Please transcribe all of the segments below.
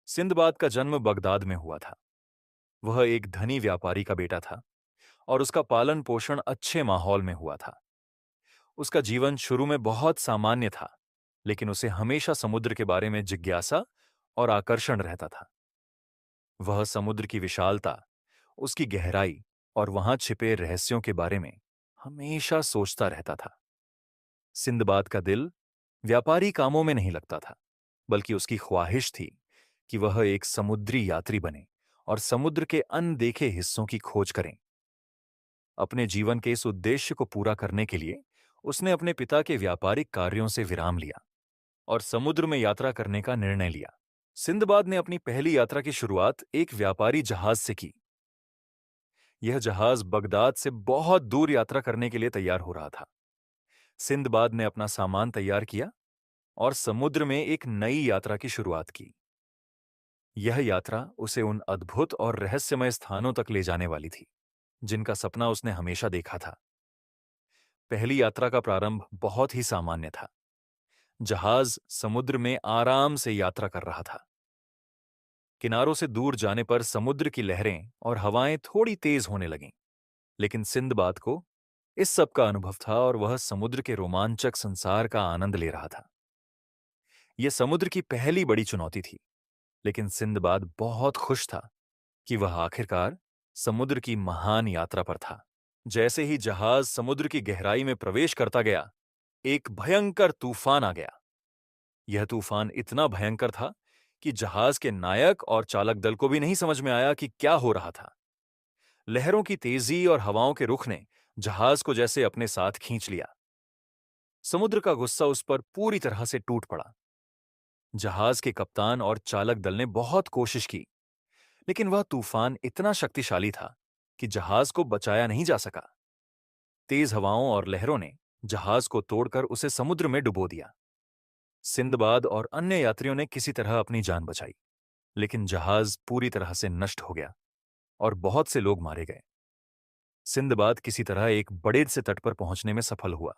Sinbad का जन्म Baghdad में हुआ था। वह एक धनी व्यापारी का बेटा था और उसका पालन पोषण अच्छे माहौल में हुआ था। उसका जीवन शुरू में बहुत सामान्य था, लेकिन उसे हमेशा समुद्र के बारे में जिज्ञासा और आकर्षण रहता था। वह समुद्र की विशालता, उसकी गहराई और वहां छिपे रहस्यों के बारे में हमेशा सोचता रहता था। सिंदबाद का दिल व्यापारी कामों में नहीं लगता था, बल्कि उसकी ख्वाहिश थी कि वह एक समुद्री यात्री बने और समुद्र के अनदेखे हिस्सों की खोज करें। अपने जीवन के इस उद्देश्य को पूरा करने के लिए उसने अपने पिता के व्यापारिक कार्यों से विराम लिया और समुद्र में यात्रा करने का निर्णय लिया। सिंदबाद ने अपनी पहली यात्रा की शुरुआत एक व्यापारी जहाज से की। यह जहाज बगदाद से बहुत दूर यात्रा करने के लिए तैयार हो रहा था। सिंदबाद ने अपना सामान तैयार किया और समुद्र में एक नई यात्रा की शुरुआत की। यह यात्रा उसे उन अद्भुत और रहस्यमय स्थानों तक ले जाने वाली थी जिनका सपना उसने हमेशा देखा था। पहली यात्रा का प्रारंभ बहुत ही सामान्य था। जहाज समुद्र में आराम से यात्रा कर रहा था। किनारों से दूर जाने पर समुद्र की लहरें और हवाएं थोड़ी तेज होने लगीं, लेकिन सिंदबाद को इस सब का अनुभव था और वह समुद्र के रोमांचक संसार का आनंद ले रहा था। यह समुद्र की पहली बड़ी चुनौती थी, लेकिन सिंदबाद बहुत खुश था कि वह आखिरकार समुद्र की महान यात्रा पर था। जैसे ही जहाज समुद्र की गहराई में प्रवेश करता गया, एक भयंकर तूफान आ गया। यह तूफान इतना भयंकर था कि जहाज के नायक और चालक दल को भी नहीं समझ में आया कि क्या हो रहा था। लहरों की तेजी और हवाओं के रुख ने जहाज को जैसे अपने साथ खींच लिया। समुद्र का गुस्सा उस पर पूरी तरह से टूट पड़ा। जहाज के कप्तान और चालक दल ने बहुत कोशिश की, लेकिन वह तूफान इतना शक्तिशाली था कि जहाज को बचाया नहीं जा सका। तेज हवाओं और लहरों ने जहाज को तोड़कर उसे समुद्र में डुबो दिया। सिंदबाद और अन्य यात्रियों ने किसी तरह अपनी जान बचाई, लेकिन जहाज पूरी तरह से नष्ट हो गया और बहुत से लोग मारे गए। सिंदबाद किसी तरह एक बड़े से तट पर पहुंचने में सफल हुआ।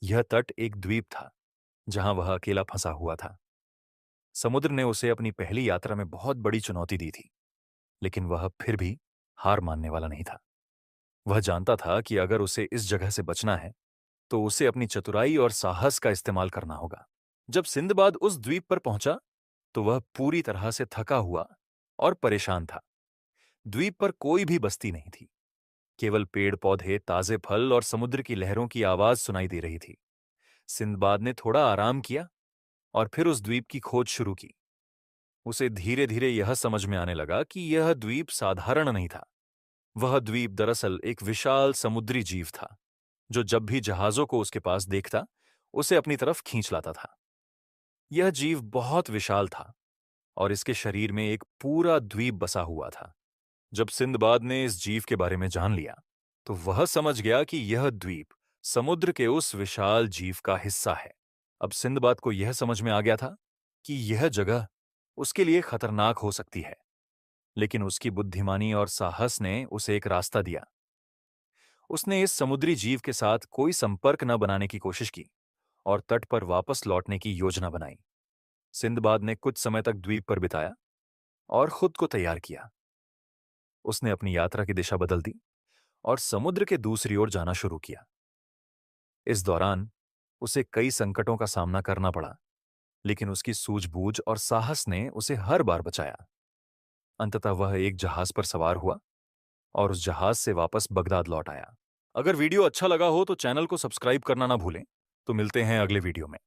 यह तट एक द्वीप था जहां वह अकेला फंसा हुआ था। समुद्र ने उसे अपनी पहली यात्रा में बहुत बड़ी चुनौती दी थी, लेकिन वह फिर भी हार मानने वाला नहीं था। वह जानता था कि अगर उसे इस जगह से बचना है, तो उसे अपनी चतुराई और साहस का इस्तेमाल करना होगा। जब सिंदबाद उस द्वीप पर पहुंचा, तो वह पूरी तरह से थका हुआ और परेशान था। द्वीप पर कोई भी बस्ती नहीं थी। केवल पेड़ पौधे, ताजे फल और समुद्र की लहरों की आवाज सुनाई दे रही थी। सिंदबाद ने थोड़ा आराम किया और फिर उस द्वीप की खोज शुरू की। उसे धीरे धीरे यह समझ में आने लगा कि यह द्वीप साधारण नहीं था। वह द्वीप दरअसल एक विशाल समुद्री जीव था, जो जब भी जहाजों को उसके पास देखता, उसे अपनी तरफ खींच लाता था। यह जीव बहुत विशाल था और इसके शरीर में एक पूरा द्वीप बसा हुआ था। जब सिंदबाद ने इस जीव के बारे में जान लिया, तो वह समझ गया कि यह द्वीप समुद्र के उस विशाल जीव का हिस्सा है। अब सिंदबाद को यह समझ में आ गया था कि यह जगह उसके लिए खतरनाक हो सकती है, लेकिन उसकी बुद्धिमानी और साहस ने उसे एक रास्ता दिया। उसने इस समुद्री जीव के साथ कोई संपर्क न बनाने की कोशिश की और तट पर वापस लौटने की योजना बनाई। सिंदबाद ने कुछ समय तक द्वीप पर बिताया और खुद को तैयार किया। उसने अपनी यात्रा की दिशा बदल दी और समुद्र के दूसरी ओर जाना शुरू किया। इस दौरान उसे कई संकटों का सामना करना पड़ा, लेकिन उसकी सूझबूझ और साहस ने उसे हर बार बचाया। अंततः वह एक जहाज पर सवार हुआ और उस जहाज से वापस बगदाद लौट आया। अगर वीडियो अच्छा लगा हो तो चैनल को सब्सक्राइब करना ना भूलें। तो मिलते हैं अगले वीडियो में।